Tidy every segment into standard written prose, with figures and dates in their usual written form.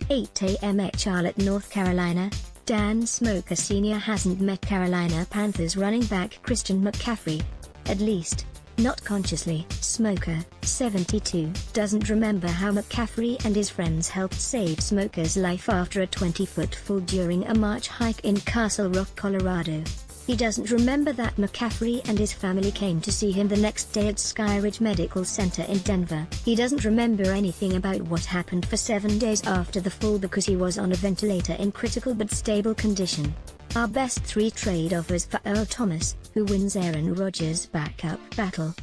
8 a.m. at Charlotte, North Carolina. Dan Smoker Sr. hasn't met Carolina Panthers running back Christian McCaffrey. At least, not consciously. Smoker, 72, doesn't remember how McCaffrey and his friends helped save Smoker's life after a 20-foot fall during a March hike in Castle Rock, Colorado. He doesn't remember that McCaffrey and his family came to see him the next day at Skyridge Medical Center in Denver. He doesn't remember anything about what happened for 7 days after the fall because he was on a ventilator in critical but stable condition. Our best 3 trade offers for Earl Thomas, who wins Aaron Rodgers' backup battle.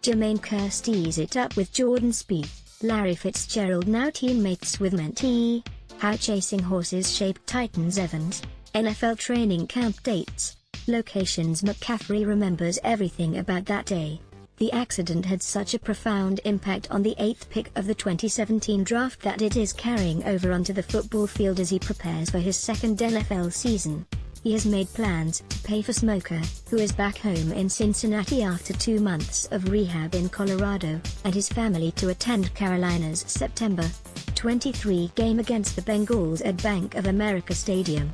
Jermaine Kearse tees it up with Jordan Spieth. Larry Fitzgerald now teammates with mentee. How chasing horses shaped Titans Evans. NFL training camp dates. Locations. McCaffrey remembers everything about that day. The accident had such a profound impact on the 8th pick of the 2017 draft that it is carrying over onto the football field as he prepares for his second NFL season. He has made plans to pay for Smoker, who is back home in Cincinnati after 2 months of rehab in Colorado, and his family to attend Carolina's September 23 game against the Bengals at Bank of America Stadium.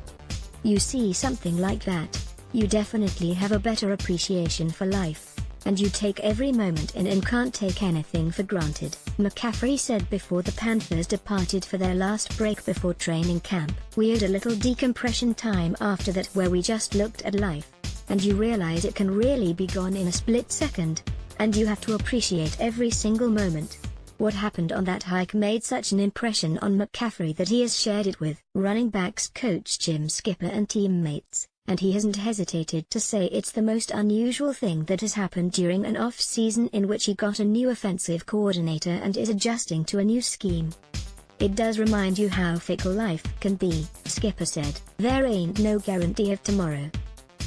You see something like that, you definitely have a better appreciation for life, and you take every moment in and can't take anything for granted, McCaffrey said before the Panthers departed for their last break before training camp. We had a little decompression time after that where we just looked at life, and you realize it can really be gone in a split second, and you have to appreciate every single moment. What happened on that hike made such an impression on McCaffrey that he has shared it with running backs coach Jim Skipper and teammates, and he hasn't hesitated to say it's the most unusual thing that has happened during an off-season in which he got a new offensive coordinator and is adjusting to a new scheme. It does remind you how fickle life can be, Skipper said. There ain't no guarantee of tomorrow.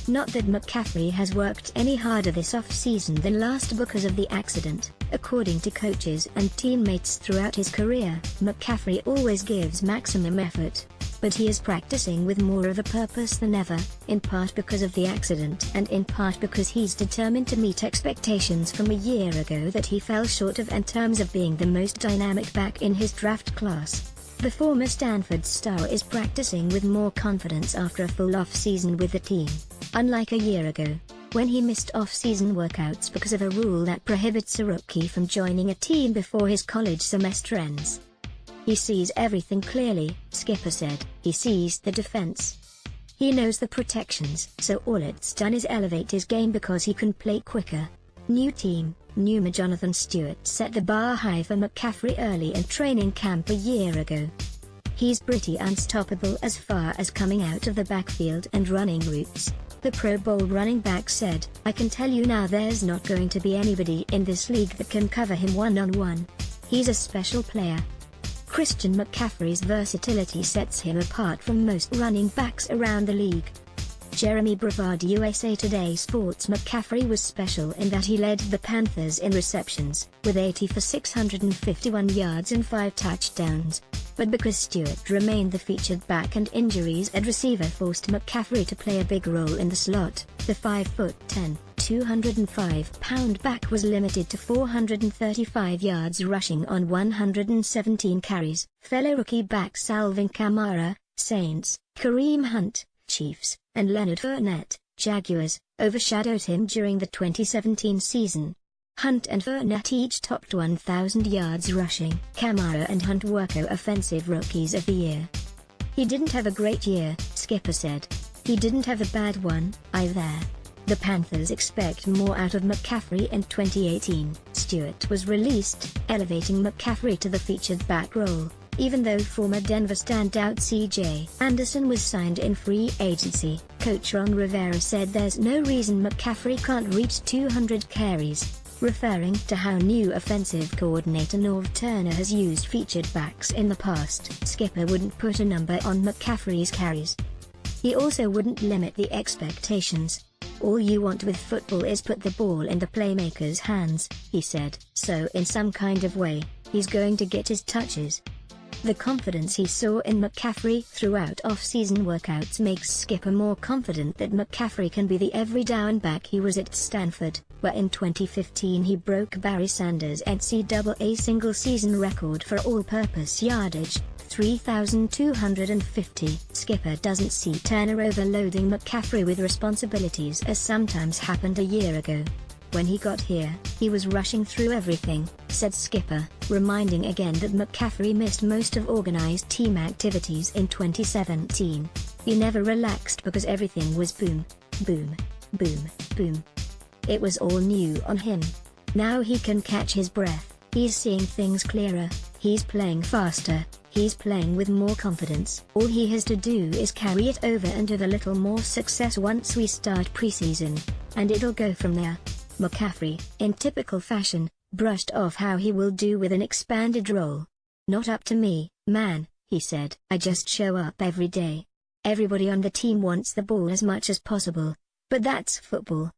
Not that McCaffrey has worked any harder this off-season than last because of the accident. According to coaches and teammates throughout his career, McCaffrey always gives maximum effort. But he is practicing with more of a purpose than ever, in part because of the accident and in part because he's determined to meet expectations from a year ago that he fell short of in terms of being the most dynamic back in his draft class. The former Stanford star is practicing with more confidence after a full off-season with the team, unlike a year ago, when he missed off-season workouts because of a rule that prohibits a rookie from joining a team before his college semester ends. He sees everything clearly, Skipper said. He sees the defense. He knows the protections, so all it's done is elevate his game because he can play quicker. New team, new Jonathan Stewart set the bar high for McCaffrey early in training camp a year ago. He's pretty unstoppable as far as coming out of the backfield and running routes. The Pro Bowl running back said, "I can tell you now there's not going to be anybody in this league that can cover him one-on-one. He's a special player." Christian McCaffrey's versatility sets him apart from most running backs around the league. Jeremy Brevard, USA Today Sports. McCaffrey was special in that he led the Panthers in receptions, with 80 for 651 yards and 5 touchdowns. But because Stewart remained the featured back and injuries at receiver forced McCaffrey to play a big role in the slot, the 5'10", 205-pound back was limited to 435 yards rushing on 117 carries. Fellow rookie backs Alvin Kamara, Saints, Kareem Hunt, Chiefs, and Leonard Fournette, Jaguars, overshadowed him during the 2017 season. Hunt and Fournette each topped 1,000 yards rushing. Kamara and Hunt were co-offensive rookies of the year. He didn't have a great year, Skipper said. He didn't have a bad one, either. The Panthers expect more out of McCaffrey in 2018. Stewart was released, elevating McCaffrey to the featured back role, even though former Denver standout C.J. Anderson was signed in free agency. Coach Ron Rivera said there's no reason McCaffrey can't reach 200 carries, referring to how new offensive coordinator Norv Turner has used featured backs in the past. Skipper wouldn't put a number on McCaffrey's carries. He also wouldn't limit the expectations. All you want with football is put the ball in the playmaker's hands, he said. So in some kind of way, he's going to get his touches. The confidence he saw in McCaffrey throughout off-season workouts makes Skipper more confident that McCaffrey can be the every down back he was at Stanford, where in 2015 he broke Barry Sanders' NCAA single-season record for all-purpose yardage, 3,250. Skipper doesn't see Turner overloading McCaffrey with responsibilities as sometimes happened a year ago. When he got here, he was rushing through everything, said Skipper, reminding again that McCaffrey missed most of organized team activities in 2017. He never relaxed because everything was boom, boom, boom, boom. It was all new on him. Now he can catch his breath, he's seeing things clearer, he's playing faster, he's playing with more confidence. All he has to do is carry it over and have a little more success once we start preseason, and it'll go from there. McCaffrey, in typical fashion, brushed off how he will do with an expanded role. "Not up to me, man," he said. "I just show up every day. Everybody on the team wants the ball as much as possible, but that's football.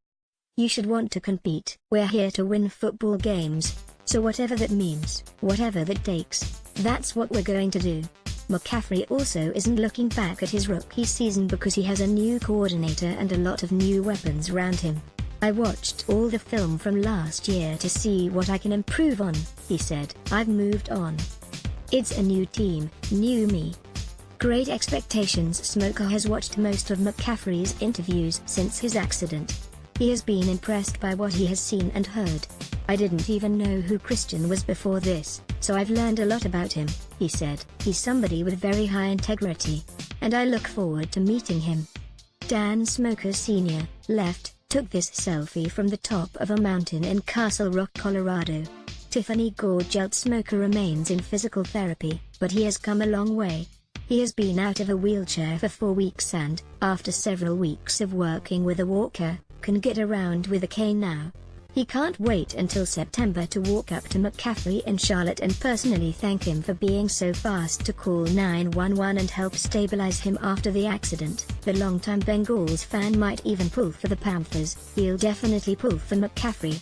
You should want to compete. We're here to win football games, so whatever that means, whatever that takes, that's what we're going to do." McCaffrey also isn't looking back at his rookie season because he has a new coordinator and a lot of new weapons around him. "I watched all the film from last year to see what I can improve on," he said. "I've moved on. It's a new team, new me." Great expectations. Smoker has watched most of McCaffrey's interviews since his accident. He has been impressed by what he has seen and heard. "I didn't even know who Christian was before this, so I've learned a lot about him," he said. "He's somebody with very high integrity, and I look forward to meeting him." Dan Smoker Sr., left, took this selfie from the top of a mountain in Castle Rock, Colorado. Tiffany Gorgelt. Smoker remains in physical therapy, but he has come a long way. He has been out of a wheelchair for 4 weeks and, after several weeks of working with a walker, can get around with a cane now. He can't wait until September to walk up to McCaffrey in Charlotte and personally thank him for being so fast to call 911 and help stabilize him after the accident. The longtime Bengals fan might even pull for the Panthers. "He'll definitely pull for McCaffrey.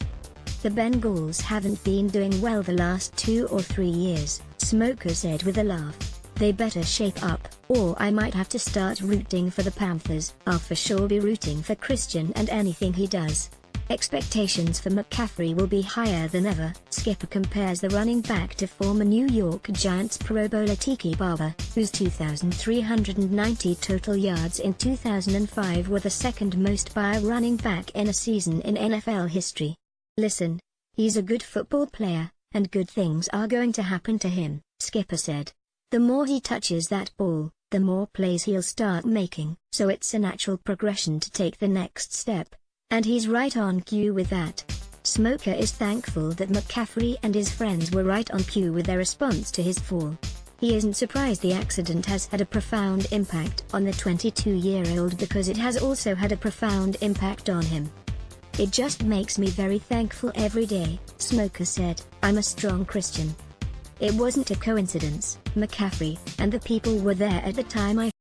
The Bengals haven't been doing well the last 2 or 3 years," Smoker said with a laugh. "They better shape up, or I might have to start rooting for the Panthers. I'll for sure be rooting for Christian and anything he does." Expectations for McCaffrey will be higher than ever. Skipper compares the running back to former New York Giants Pro Bowler Tiki Barber, whose 2,390 total yards in 2005 were the second most by a running back in a season in NFL history. "Listen, he's a good football player, and good things are going to happen to him," Skipper said. "The more he touches that ball, the more plays he'll start making, so it's a natural progression to take the next step. And he's right on cue with that." Smoker is thankful that McCaffrey and his friends were right on cue with their response to his fall. He isn't surprised the accident has had a profound impact on the 22-year-old because it has also had a profound impact on him. "It just makes me very thankful every day," Smoker said. "I'm a strong Christian. It wasn't a coincidence. McCaffrey and the people were there at the time I